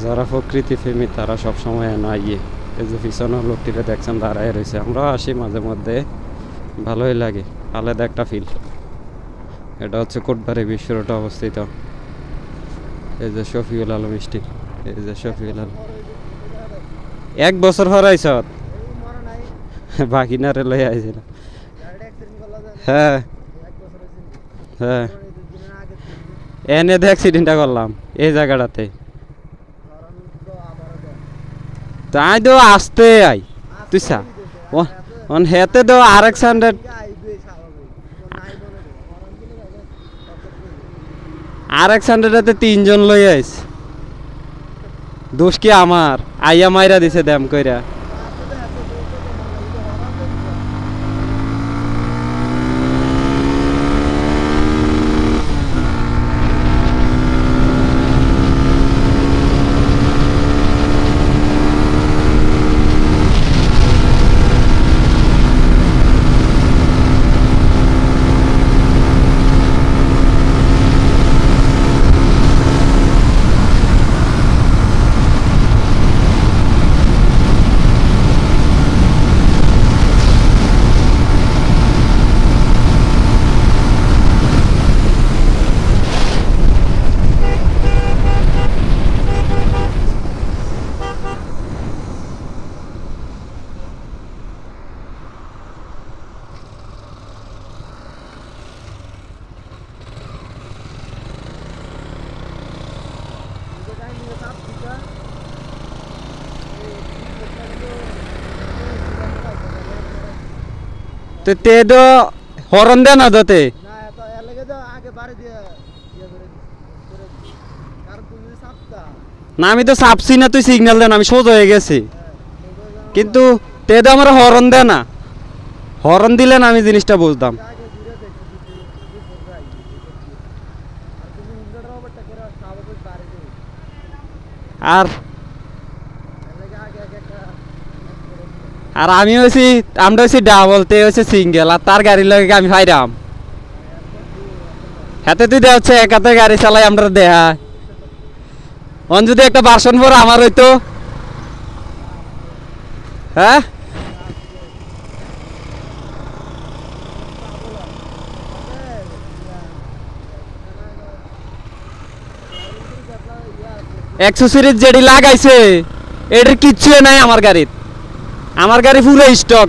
যারা প্রকৃতি প্রেমী তারা সবসময় না ইয়ে এই যে পিছনের লোকটিকে দেখছেন দাঁড়ায় রয়েছে। আমরাও আসি মাঝে মধ্যে, ভালোই লাগে, আলাদা একটা ফিল। এটা হচ্ছে কোটবাড়ি বিশ্ব রোডে অবস্থিত। এই যে শফিউল আলম স্টিল, এই যে শফিউল আলম। 1 বছর হরাইছ বাকি না রে লই আইছিল। হ্যাঁ হ্যাঁ, এনে তো অ্যাক্সিডেন্টটা করলাম এই জায়গাটাতে। তাই তো আসতে আই তুই সা অন হেতে তো RX-100 RX-100 3 জন লই আইস। দোষ কি আমার? আইয়া মাইরা দিছে দাম কইরা। তে তো হরন দে না দতে না, আমি তো চাপছি না, তুই সিগন্যাল দেন, আমি সোজা হয়ে গেছি। কিন্তু তে তো আমার হরন দে না, হরন দিলেন আমি জিনিসটা বুঝতাম। আর আর আমি হয়েছি, আমরা হয়েছি ডাবল, তে হয়েছে সিঙ্গেল, আর তার গাড়ির লগে আমি ফাইরাম। হাতে তুই দে হচ্ছে এক হাতে গাড়ি চালাই আমরা দেহা। অন যদি একটা বাসন পর আমার হইতো, হ্যাঁ অ্যাক্সেসরিজ যেটি লাগাইছে এটার কিচ্ছু নাই আমার গাড়ির। আমার গাড়ি পুরো স্টক।